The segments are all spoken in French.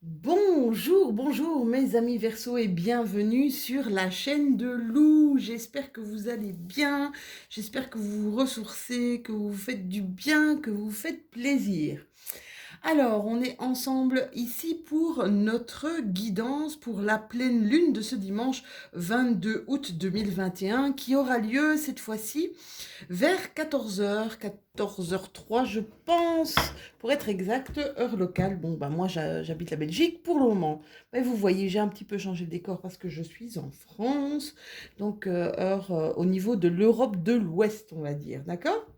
Bonjour, bonjour mes amis Verseau et bienvenue sur la chaîne de Lou. J'espère que vous allez bien, j'espère que vous vous ressourcez, que vous vous faites du bien, que vous vous faites plaisir. Alors, on est ensemble ici pour notre guidance pour la pleine lune de ce dimanche 22 août 2021 qui aura lieu cette fois-ci vers 14h, 14h03 je pense, pour être exact, heure locale. Bon, bah moi j'habite la Belgique pour le moment. Mais vous voyez, j'ai un petit peu changé de décor parce que je suis en France, donc heure au niveau de l'Europe de l'Ouest, on va dire, d'accord?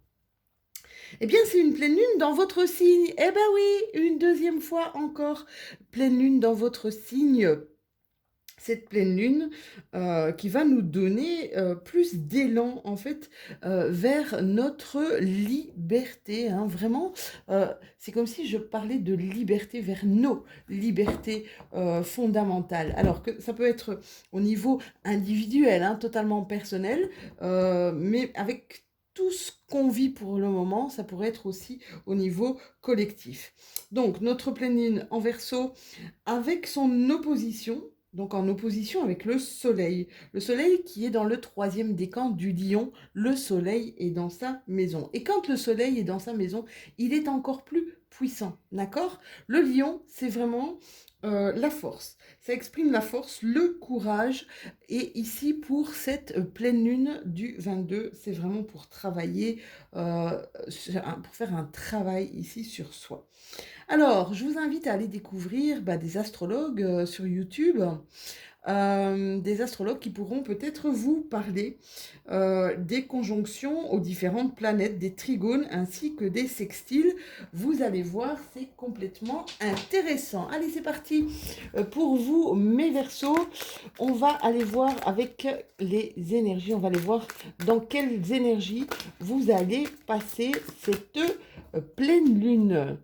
Eh bien, c'est une pleine lune dans votre signe. Eh ben oui, une deuxième fois encore, pleine lune dans votre signe. Cette pleine lune qui va nous donner plus d'élan en fait vers notre liberté, hein. Vraiment, c'est comme si je parlais de liberté vers nos libertés fondamentales. Alors que ça peut être au niveau individuel, hein, totalement personnel, mais avec tout ce qu'on vit pour le moment, ça pourrait être aussi au niveau collectif. Donc, notre pleine lune en Verseau, avec son opposition, donc en opposition avec le Soleil. Le Soleil qui est dans le troisième décan du Lion, le Soleil est dans sa maison. Et quand le Soleil est dans sa maison, il est encore plus puissant, d'accord? Le Lion, c'est vraiment la force. Ça exprime la force, le courage. Et ici, pour cette pleine lune du 22, c'est vraiment pour travailler, pour faire un travail ici sur soi. Alors, je vous invite à aller découvrir des astrologues sur YouTube, des astrologues qui pourront peut-être vous parler des conjonctions aux différentes planètes, des trigones ainsi que des sextiles. Vous allez voir, c'est complètement intéressant. Allez, c'est parti pour vous, mes Verseaux. On va aller voir avec les énergies, on va aller voir dans quelles énergies vous allez passer cette pleine lune.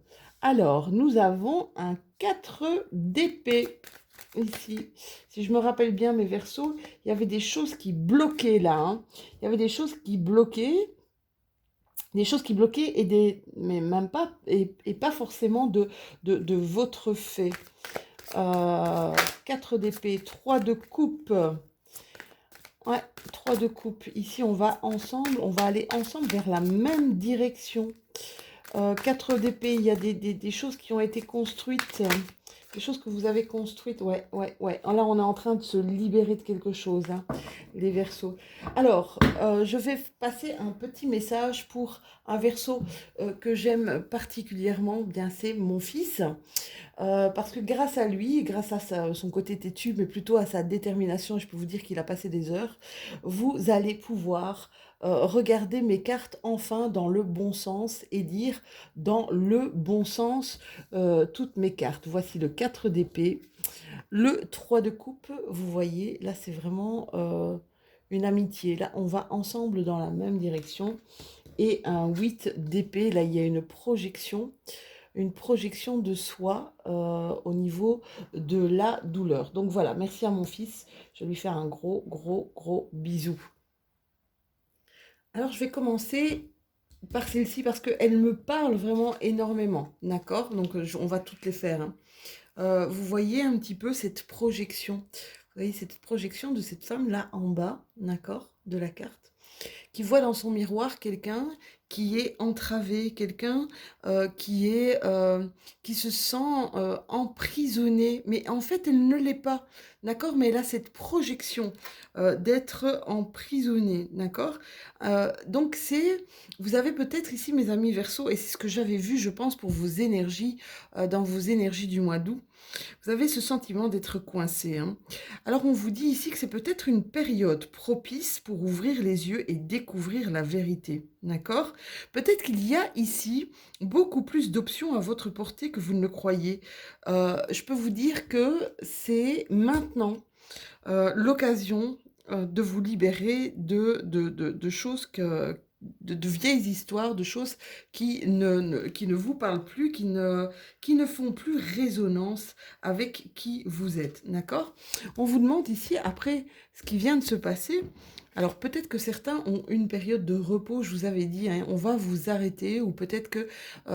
Alors, nous avons un 4 d'épée ici. Si je me rappelle bien mes Verseaux, il y avait des choses qui bloquaient là, hein. Il y avait des choses qui bloquaient, mais même pas, et pas forcément de votre fait. 4 d'épée, 3 de coupe. Ouais, 3 de coupe. Ici, on va aller ensemble vers la même direction. 4 d'épée, il y a des choses qui ont été construites, des choses que vous avez construites. Ouais, ouais, ouais. Là, on est en train de se libérer de quelque chose, hein, les Verseaux. Alors, je vais passer un petit message pour un Verseau que j'aime particulièrement. Bien, c'est mon fils. Parce que grâce à lui, grâce à son côté têtu, mais plutôt à sa détermination, je peux vous dire qu'il a passé des heures, vous allez pouvoir regarder mes cartes enfin dans le bon sens et dire dans le bon sens toutes mes cartes. Voici le 4 d'épée, le 3 de coupe, vous voyez, là c'est vraiment une amitié. Là, on va ensemble dans la même direction. Et un 8 d'épée, là il y a une projection de soi au niveau de la douleur. Donc voilà, merci à mon fils. Je vais lui faire un gros, gros, gros bisou. Alors je vais commencer par celle-ci parce qu'elle me parle vraiment énormément. D'accord? Donc on va toutes les faire, hein. Vous voyez un petit peu cette projection. Vous voyez cette projection de cette femme là en bas, d'accord, de la carte, qui voit dans son miroir quelqu'un qui est entravé, quelqu'un qui se sent emprisonné, mais en fait elle ne l'est pas, d'accord, mais elle a cette projection d'être emprisonnée, d'accord. Donc vous avez peut-être ici mes amis Verseau, et c'est ce que j'avais vu je pense pour vos énergies, dans vos énergies du mois d'août, vous avez ce sentiment d'être coincé, hein. Alors on vous dit ici que c'est peut-être une période propice pour ouvrir les yeux et découvrir la vérité, d'accord? Peut-être qu'il y a ici beaucoup plus d'options à votre portée que vous ne le croyez. Je peux vous dire que c'est maintenant l'occasion de vous libérer de choses de vieilles histoires, de choses qui ne vous parlent plus, qui ne font plus résonance avec qui vous êtes, d'accord? On vous demande ici, après ce qui vient de se passer, Alors peut-être que certains ont une période de repos, je vous avais dit, hein, on va vous arrêter ou peut-être que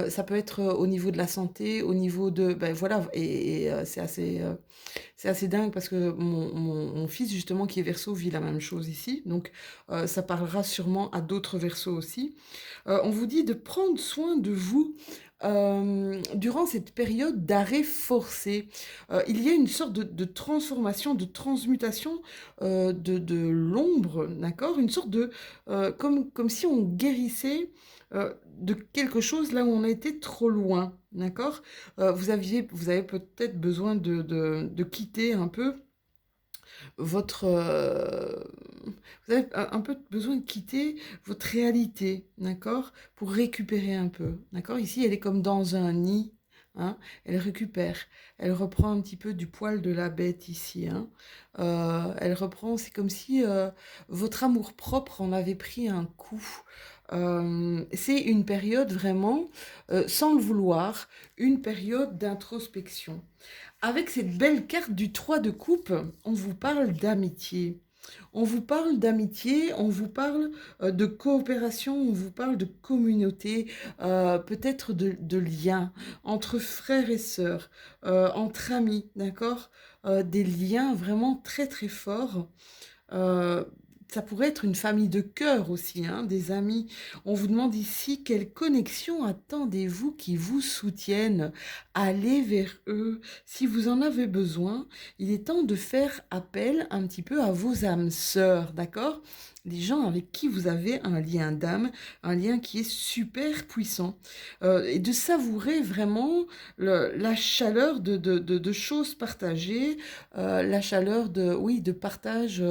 ça peut être au niveau de la santé, au niveau de... Ben voilà, et c'est assez dingue parce que mon fils justement qui est Verseau vit la même chose ici, donc ça parlera sûrement à d'autres Verseaux aussi. On vous dit de prendre soin de vous durant cette période d'arrêt forcé. Il y a une sorte de transformation, de transmutation de l'ombre, d'accord? Une sorte de... comme si on guérissait de quelque chose là où on a été trop loin, d'accord? Vous avez peut-être besoin de quitter un peu votre... vous avez un peu besoin de quitter votre réalité, d'accord? Pour récupérer un peu, d'accord? Ici, elle est comme dans un nid, hein? Elle récupère, elle reprend un petit peu du poil de la bête ici, hein? Elle reprend, c'est comme si votre amour-propre en avait pris un coup. C'est une période vraiment, sans le vouloir, une période d'introspection. Avec cette belle carte du 3 de coupe, on vous parle d'amitié. On vous parle d'amitié, on vous parle de coopération, on vous parle de communauté, peut-être de liens entre frères et sœurs, entre amis, d'accord? Des liens vraiment très très forts. Euh, Ça pourrait être une famille de cœur aussi, hein, des amis. On vous demande ici quelle connexion attendez-vous qui vous soutiennent. Allez vers eux. Si vous en avez besoin, il est temps de faire appel un petit peu à vos âmes sœurs, d'accord? Les gens avec qui vous avez un lien d'âme, un lien qui est super puissant. Et de savourer vraiment la chaleur de choses partagées, la chaleur de, oui, de partage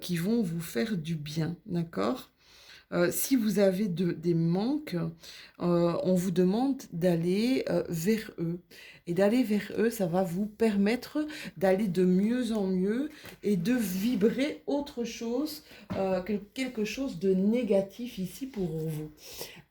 qui vont vous faire du bien, d'accord? Si vous avez des manques, on vous demande d'aller vers eux. Et d'aller vers eux, ça va vous permettre d'aller de mieux en mieux et de vibrer autre chose que quelque chose de négatif ici pour vous.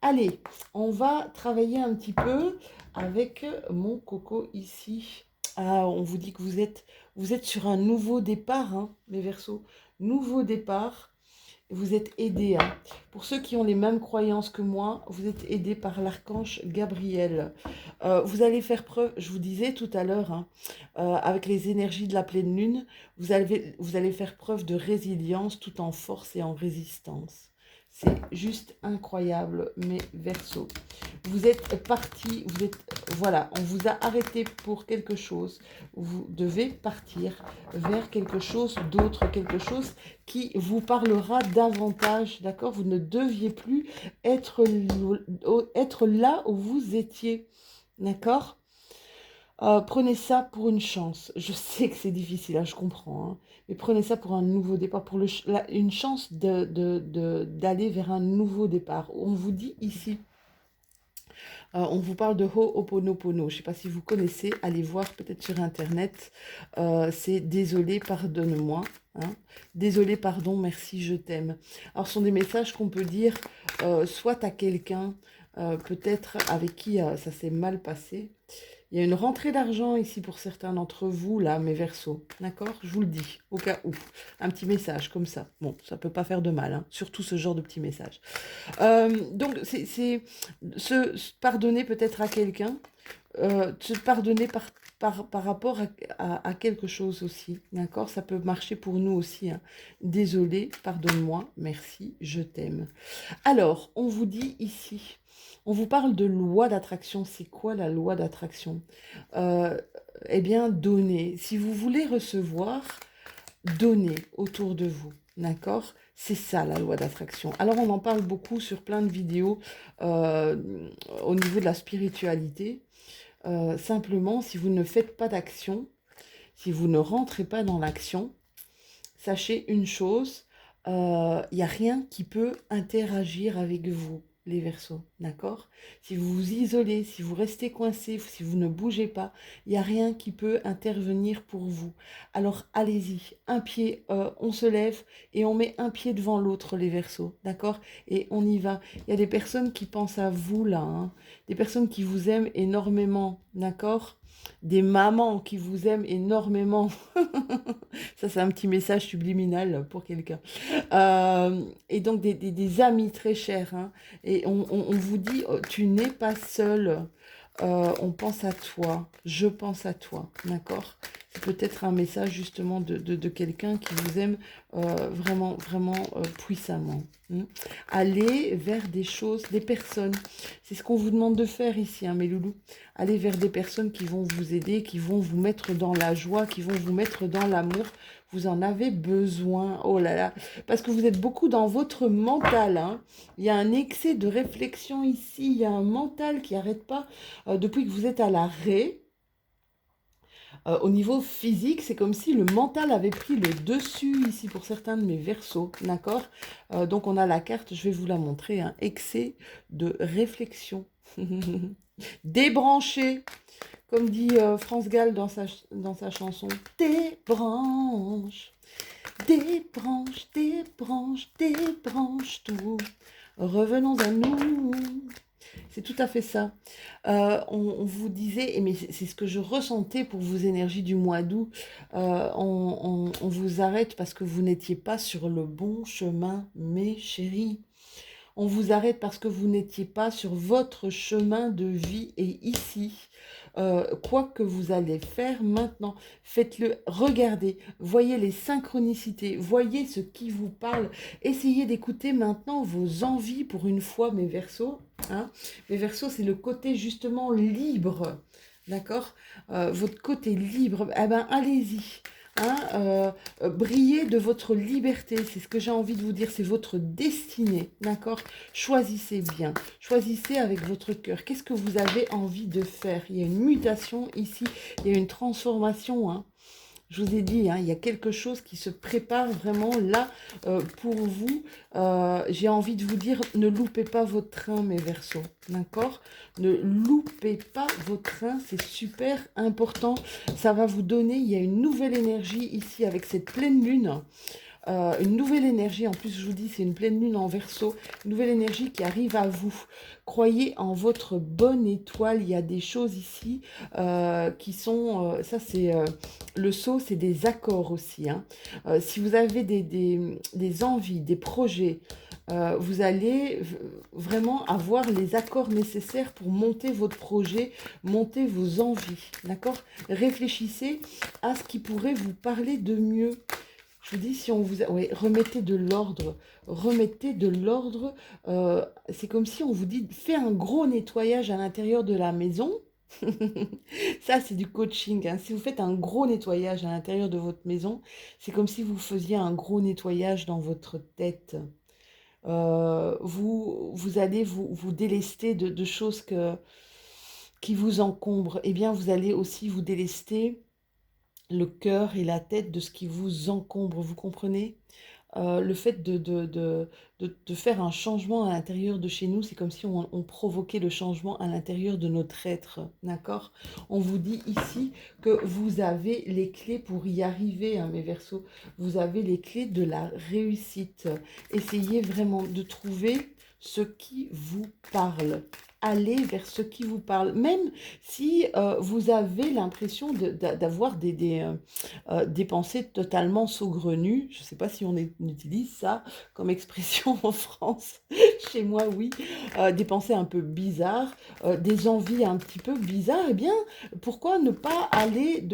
Allez, on va travailler un petit peu avec mon coco ici. Ah, on vous dit que vous êtes sur un nouveau départ, hein, mes Verseaux. Nouveau départ. Vous êtes aidés, hein. Pour ceux qui ont les mêmes croyances que moi, vous êtes aidés par l'archange Gabriel. Vous allez faire preuve, je vous disais tout à l'heure, hein, avec les énergies de la pleine lune, vous allez faire preuve de résilience tout en force et en résistance. C'est juste incroyable, mes Verseaux. Vous êtes partis, voilà, on vous a arrêté pour quelque chose. Vous devez partir vers quelque chose d'autre, quelque chose qui vous parlera davantage, d'accord? Vous ne deviez plus être, être là où vous étiez, d'accord? Prenez ça pour une chance. Je sais que c'est difficile, hein, je comprends, hein, mais prenez ça pour un nouveau départ, pour une chance d'aller vers un nouveau départ. On vous dit ici, on vous parle de Ho'oponopono. Je ne sais pas si vous connaissez, allez voir peut-être sur Internet. C'est désolé, pardonne-moi, hein. Désolé, pardon, merci, je t'aime. Alors, ce sont des messages qu'on peut dire soit à quelqu'un, peut-être avec qui ça s'est mal passé. Il y a une rentrée d'argent ici pour certains d'entre vous, là, mes Verseaux. D'accord? Je vous le dis, au cas où. Un petit message comme ça. Bon, ça ne peut pas faire de mal, hein, surtout ce genre de petit message. Donc, c'est se pardonner peut-être à quelqu'un, se pardonner par rapport à quelque chose aussi, d'accord? Ça peut marcher pour nous aussi, hein. Désolé, pardonne-moi, merci, je t'aime. Alors, on vous dit ici, on vous parle de loi d'attraction. C'est quoi la loi d'attraction? Eh bien, donner. Si vous voulez recevoir, donnez autour de vous. D'accord? C'est ça la loi d'attraction. Alors on en parle beaucoup sur plein de vidéos au niveau de la spiritualité. Simplement, si vous ne faites pas d'action, si vous ne rentrez pas dans l'action, sachez une chose, il n'y a rien qui peut interagir avec vous, les Verseaux, d'accord? Si vous vous isolez, si vous restez coincé, si vous ne bougez pas, il n'y a rien qui peut intervenir pour vous. Alors allez-y, un pied, on se lève et on met un pied devant l'autre, les Verseaux, d'accord? Et on y va. Il y a des personnes qui pensent à vous là, hein, des personnes qui vous aiment énormément, d'accord? des mamans qui vous aiment énormément. Ça, c'est un petit message subliminal pour quelqu'un. Et donc, des amis très chers, hein. Et on vous dit, oh, tu n'es pas seul. On pense à toi, je pense à toi, d'accord? C'est peut-être un message justement de quelqu'un qui vous aime vraiment, vraiment puissamment. Allez vers des choses, des personnes. C'est ce qu'on vous demande de faire ici, hein, mes loulous. Allez vers des personnes qui vont vous aider, qui vont vous mettre dans la joie, qui vont vous mettre dans l'amour. Vous en avez besoin. Oh là là. Parce que vous êtes beaucoup dans votre mental, hein. Il y a un excès de réflexion ici. Il y a un mental qui n'arrête pas. Depuis que vous êtes à l'arrêt, au niveau physique, c'est comme si le mental avait pris le dessus ici pour certains de mes versos, d'accord? Donc on a la carte, je vais vous la montrer, hein, excès de réflexion. Débranché, comme dit France Gall dans sa chanson, débranche, débranche, débranche, débranche tout, revenons à nous. C'est tout à fait ça. On vous disait, mais c'est ce que je ressentais pour vos énergies du mois d'août, on vous arrête parce que vous n'étiez pas sur le bon chemin, mes chéris. On vous arrête parce que vous n'étiez pas sur votre chemin de vie et ici, quoi que vous allez faire maintenant, faites-le, regardez, voyez les synchronicités, voyez ce qui vous parle, essayez d'écouter maintenant vos envies pour une fois, mes Verseaux. Hein. Mes Verseaux, c'est le côté justement libre, d'accord? Votre côté libre, eh ben allez-y. Hein, brillez de votre liberté, c'est ce que j'ai envie de vous dire, c'est votre destinée, d'accord? Choisissez bien, choisissez avec votre cœur. Qu'est-ce que vous avez envie de faire? Il y a une mutation ici, il y a une transformation, hein. Je vous ai dit, hein, il y a quelque chose qui se prépare vraiment là pour vous. J'ai envie de vous dire, ne loupez pas votre train, mes Verseaux, d'accord? Ne loupez pas votre train, c'est super important. Ça va vous donner, il y a une nouvelle énergie ici avec cette pleine lune. Une nouvelle énergie, en plus je vous dis c'est une pleine lune en Verseau, une nouvelle énergie qui arrive à vous. Croyez en votre bonne étoile, il y a des choses ici qui sont, ça c'est le sceau, c'est des accords aussi, hein. Si vous avez des envies, des projets, vous allez vraiment avoir les accords nécessaires pour monter votre projet, monter vos envies, d'accord? Réfléchissez à ce qui pourrait vous parler de mieux. Je vous dis, si on vous... Ouais, remettez de l'ordre. Remettez de l'ordre. C'est comme si on vous dit, fais un gros nettoyage à l'intérieur de la maison. Ça, c'est du coaching, hein. Si vous faites un gros nettoyage à l'intérieur de votre maison, c'est comme si vous faisiez un gros nettoyage dans votre tête. Vous allez vous délester de choses qui vous encombrent. Eh bien, vous allez aussi vous délester le cœur et la tête de ce qui vous encombre, vous comprenez? Le fait de faire un changement à l'intérieur de chez nous, c'est comme si on provoquait le changement à l'intérieur de notre être, d'accord? On vous dit ici que vous avez les clés pour y arriver, hein, mes Verseaux. Vous avez les clés de la réussite. Essayez vraiment de trouver ce qui vous parle. Allez vers ce qui vous parle, même si vous avez l'impression d'avoir des pensées totalement saugrenues. Je ne sais pas si on utilise ça comme expression en France. Chez moi, oui. Des pensées un peu bizarres, des envies un petit peu bizarres. Eh bien, pourquoi ne pas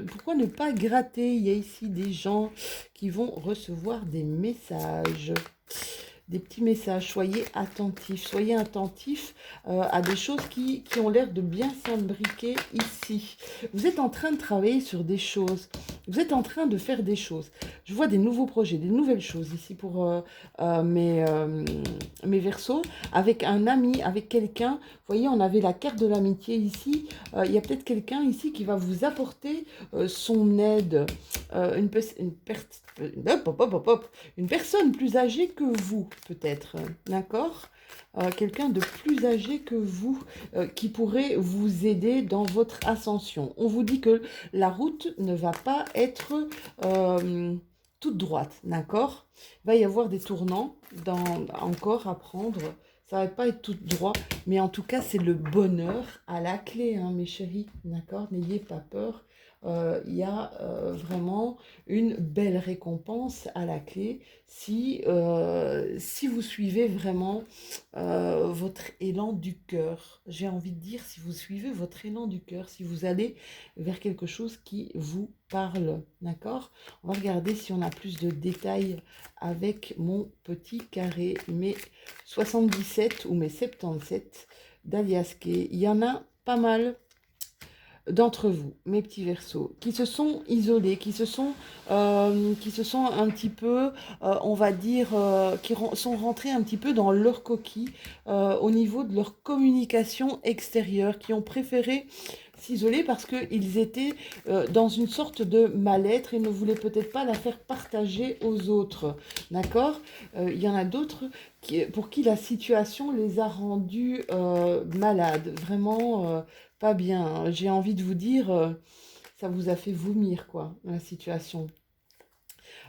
pourquoi ne pas gratter? Il y a ici des gens qui vont recevoir des messages. Des petits messages, soyez attentifs à des choses qui ont l'air de bien s'imbriquer ici. Vous êtes en train de travailler sur des choses, vous êtes en train de faire des choses. Je vois des nouveaux projets, des nouvelles choses ici pour mes Verseaux, avec un ami, avec quelqu'un. Vous voyez, on avait la carte de l'amitié ici. Il y a peut-être quelqu'un ici qui va vous apporter son aide, une personne plus âgée que vous, peut-être, d'accord? Quelqu'un de plus âgé que vous qui pourrait vous aider dans votre ascension. On vous dit que la route ne va pas être toute droite, d'accord? Il va y avoir des tournants encore à prendre. Ça va pas être tout droit, mais en tout cas, c'est le bonheur à la clé, hein, mes chéris, d'accord? N'ayez pas peur. Il y a vraiment une belle récompense à la clé si vous suivez vraiment votre élan du cœur. J'ai envie de dire, si vous suivez votre élan du cœur, si vous allez vers quelque chose qui vous parle, d'accord? On va regarder si on a plus de détails avec mon petit carré, mes 77 ou mes 77 d'Alias Kay. Il y en a pas mal d'entre vous, mes petits Verseaux, qui se sont isolés, qui se sont un petit peu, on va dire, sont rentrés un petit peu dans leur coquille au niveau de leur communication extérieure, qui ont préféré s'isoler parce qu'ils étaient dans une sorte de mal-être et ne voulaient peut-être pas la faire partager aux autres. D'accord? Il y en a d'autres pour qui la situation les a rendus malades, vraiment pas bien, hein. J'ai envie de vous dire, ça vous a fait vomir, quoi, la situation.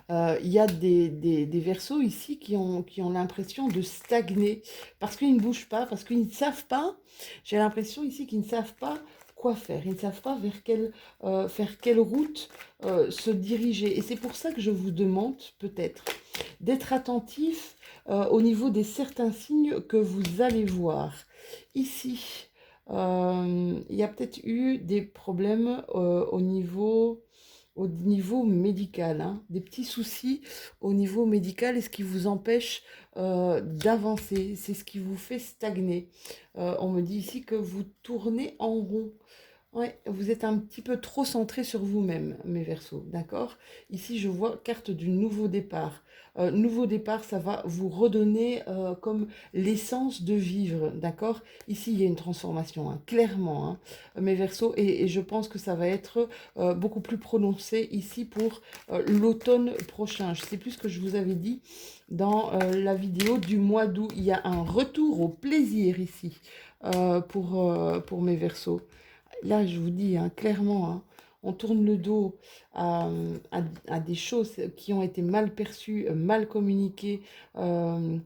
Il y a des Verseaux ici qui ont l'impression de stagner parce qu'ils ne bougent pas, parce qu'ils ne savent pas. J'ai l'impression ici qu'ils ne savent pas quoi faire. Ils ne savent pas vers quelle route se diriger. Et c'est pour ça que je vous demande peut-être d'être attentif au niveau des certains signes que vous allez voir. Ici, il y a peut-être eu des problèmes au niveau médical, hein, des petits soucis au niveau médical et ce qui vous empêche d'avancer, c'est ce qui vous fait stagner. On me dit ici que vous tournez en rond. Ouais, vous êtes un petit peu trop centré sur vous-même, mes Verseaux, d'accord? Ici, je vois carte du nouveau départ. Nouveau départ, ça va vous redonner comme l'essence de vivre, d'accord? Ici, il y a une transformation, hein, clairement, hein, mes Verseaux, et je pense que ça va être beaucoup plus prononcé ici pour l'automne prochain. Je ne sais plus ce que je vous avais dit dans la vidéo du mois d'août. Il y a un retour au plaisir ici pour mes Verseaux. Là, je vous dis hein, clairement, hein, on tourne le dos à des choses qui ont été mal perçues, mal communiquées, euh,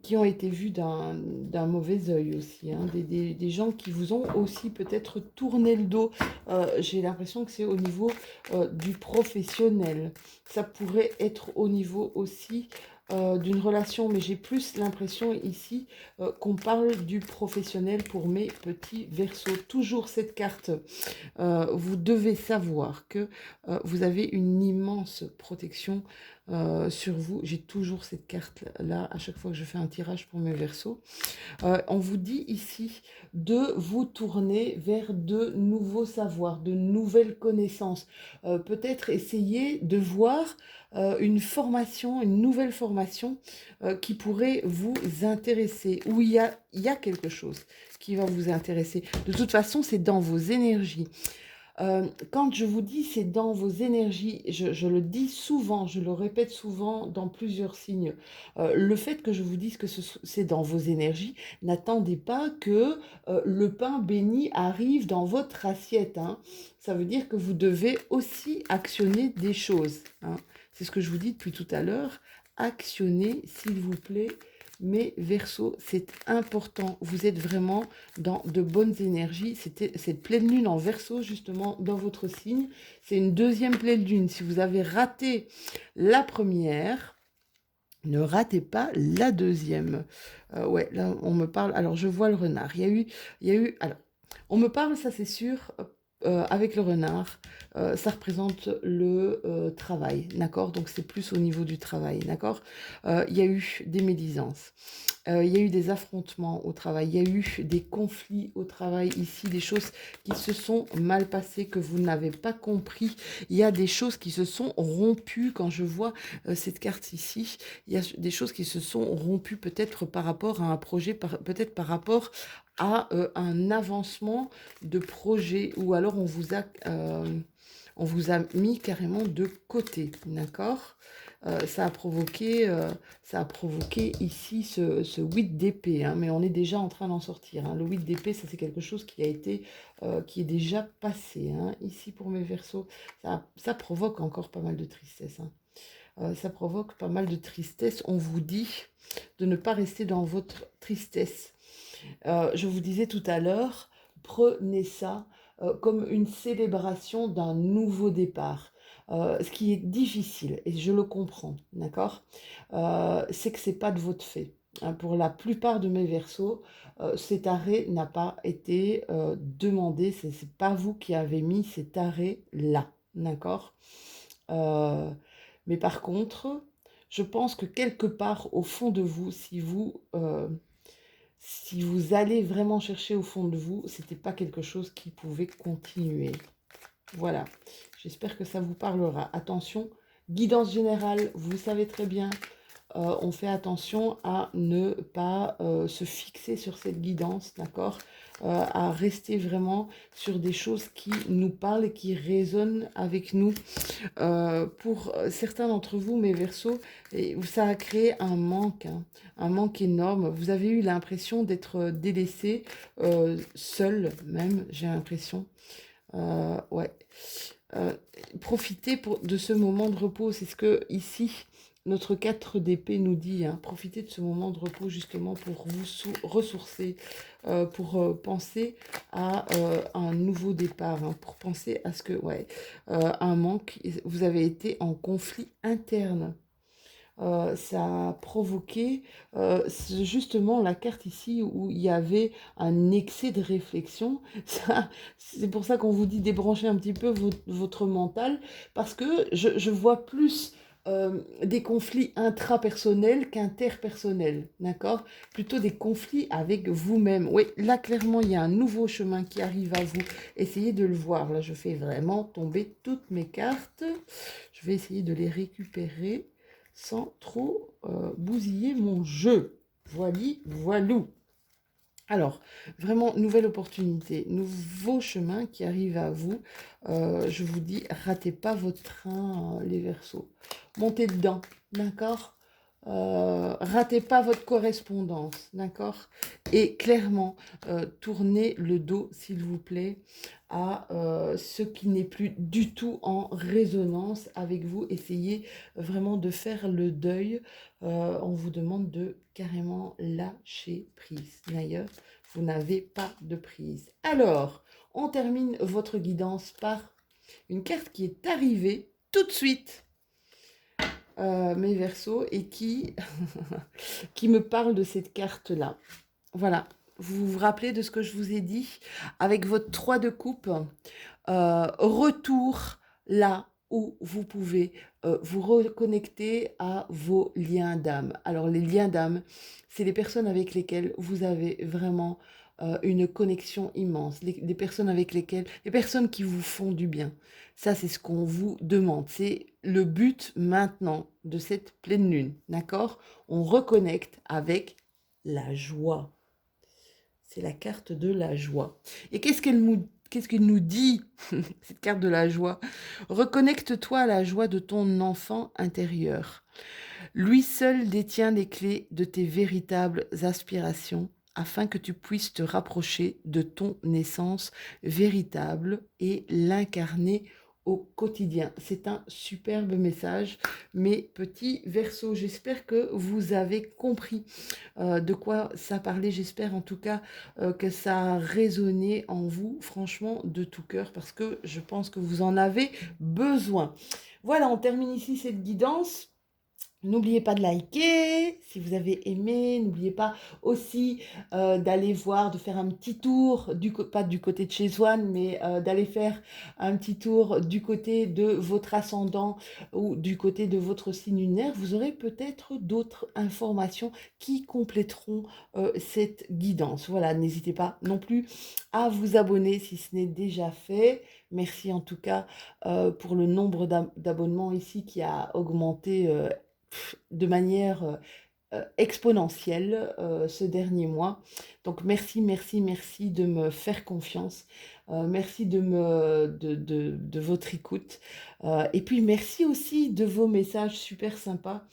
qui ont été vues d'un mauvais œil aussi. Hein, des gens qui vous ont aussi peut-être tourné le dos. J'ai l'impression que c'est au niveau du professionnel. Ça pourrait être au niveau aussi d'une relation, mais j'ai plus l'impression ici qu'on parle du professionnel pour mes petits Verseaux. Toujours cette carte. Vous devez savoir que vous avez une immense protection sur vous. J'ai toujours cette carte-là à chaque fois que je fais un tirage pour mes Verseaux. On vous dit ici de vous tourner vers de nouveaux savoirs, de nouvelles connaissances. Peut-être essayer de voir une formation, une nouvelle formation qui pourrait vous intéresser, où il y a quelque chose qui va vous intéresser. De toute façon, c'est dans vos énergies. Quand je vous dis c'est dans vos énergies, je le dis souvent, je le répète souvent dans plusieurs signes. Le fait que je vous dise que c'est dans vos énergies, n'attendez pas que le pain béni arrive dans votre assiette, hein. Ça veut dire que vous devez aussi actionner des choses, hein. C'est ce que je vous dis depuis tout à l'heure. Actionnez, s'il vous plaît, mes Verseaux, c'est important. Vous êtes vraiment dans de bonnes énergies. C'était cette pleine lune en Verseau, justement, dans votre signe. C'est une deuxième pleine lune. Si vous avez raté la première, ne ratez pas la deuxième. Ouais, là, on me parle. Alors, je vois le renard. Alors, on me parle, ça c'est sûr, avec le renard, ça représente le travail, d'accord? Donc c'est plus au niveau du travail, d'accord? Il y a eu des médisances, il y a eu des affrontements au travail, il y a eu des conflits au travail ici, des choses qui se sont mal passées, que vous n'avez pas compris. Il y a des choses qui se sont rompues. Quand je vois cette carte ici, il y a des choses qui se sont rompues peut-être par rapport à un projet, peut-être par rapport à un avancement de projet, ou alors on vous a mis carrément de côté, d'accord? Ça a provoqué ici ce 8 d'épée, hein, mais on est déjà en train d'en sortir, hein. Le 8 d'épée, ça c'est quelque chose qui a été, qui est déjà passé, hein. Ici pour mes Verseaux, ça provoque encore pas mal de tristesse, hein. Ça provoque pas mal de tristesse. On vous dit de ne pas rester dans votre tristesse. Je vous disais tout à l'heure, prenez ça comme une célébration d'un nouveau départ. Ce qui est difficile, et je le comprends, d'accord, c'est que c'est pas de votre fait. Hein. Pour la plupart de mes versos, cet arrêt n'a pas été demandé, c'est pas vous qui avez mis cet arrêt là, d'accord. Euh, mais par contre, je pense que quelque part au fond de vous, si vous allez vraiment chercher au fond de vous, c'était pas quelque chose qui pouvait continuer. Voilà, j'espère que ça vous parlera. Attention, guidance générale, vous savez très bien, on fait attention à ne pas se fixer sur cette guidance, d'accord, à rester vraiment sur des choses qui nous parlent et qui résonnent avec nous. Pour certains d'entre vous, mes Verseaux, ça a créé un manque, hein, un manque énorme. Vous avez eu l'impression d'être délaissé, seul même, j'ai l'impression. Ouais. Euh, Profitez de ce moment de repos. C'est ce que ici, notre 4 d'épée nous dit. Hein. Profitez de ce moment de repos justement pour vous ressourcer, pour penser à un nouveau départ, hein, pour penser à ce que, ouais, un manque. Vous avez été en conflit interne. Ça a provoqué justement la carte ici où il y avait un excès de réflexion. C'est pour ça qu'on vous dit débrancher un petit peu votre mental, parce que je vois plus des conflits intrapersonnels qu'interpersonnels, d'accord? Plutôt des conflits avec vous-même. Oui, là clairement il y a un nouveau chemin qui arrive à vous. Essayez de le voir. Là je fais vraiment tomber toutes mes cartes. Je vais essayer de les récupérer sans trop bousiller mon jeu. Voilou. Alors, vraiment, nouvelle opportunité, nouveau chemin qui arrive à vous. Je vous dis, ratez pas votre train, les Verseaux. Montez dedans, d'accord. Ratez pas votre correspondance, d'accord. Et clairement, tournez le dos, s'il vous plaît, à ce qui n'est plus du tout en résonance avec vous. Essayez vraiment de faire le deuil. On vous demande de carrément lâcher prise. D'ailleurs, vous n'avez pas de prise. Alors, on termine votre guidance par une carte qui est arrivée tout de suite, mes Verseaux, et qui, qui me parle de cette carte-là. Voilà, vous vous rappelez de ce que je vous ai dit avec votre 3 de coupe, retour là où vous pouvez vous reconnecter à vos liens d'âme. Alors les liens d'âme, c'est les personnes avec lesquelles vous avez vraiment une connexion immense, des personnes avec lesquelles, les personnes qui vous font du bien. Ça, c'est ce qu'on vous demande. C'est le but maintenant de cette pleine lune, d'accord? On reconnecte avec la joie. C'est la carte de la joie. Et qu'est-ce qu'elle nous dit, cette carte de la joie? Reconnecte-toi à la joie de ton enfant intérieur. Lui seul détient les clés de tes véritables aspirations afin que tu puisses te rapprocher de ton essence véritable et l'incarner au quotidien. C'est un superbe message, mes petits Verseaux. J'espère que vous avez compris de quoi ça parlait. J'espère en tout cas que ça a résonné en vous, franchement, de tout cœur, parce que je pense que vous en avez besoin. Voilà, on termine ici cette guidance. N'oubliez pas de liker si vous avez aimé. N'oubliez pas aussi d'aller voir, de faire un petit tour, pas du côté de chez Swan, mais d'aller faire un petit tour du côté de votre ascendant ou du côté de votre signe lunaire. Vous aurez peut-être d'autres informations qui compléteront cette guidance. Voilà, n'hésitez pas non plus à vous abonner si ce n'est déjà fait. Merci en tout cas pour le nombre d'abonnements ici qui a augmenté de manière exponentielle ce dernier mois. Donc merci, merci, merci de me faire confiance. Merci de votre écoute. Et puis merci aussi de vos messages super sympas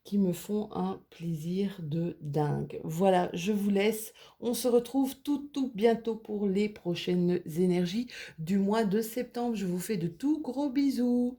qui me font un plaisir de dingue. Voilà, je vous laisse. On se retrouve tout bientôt pour les prochaines énergies du mois de septembre. Je vous fais de tout gros bisous.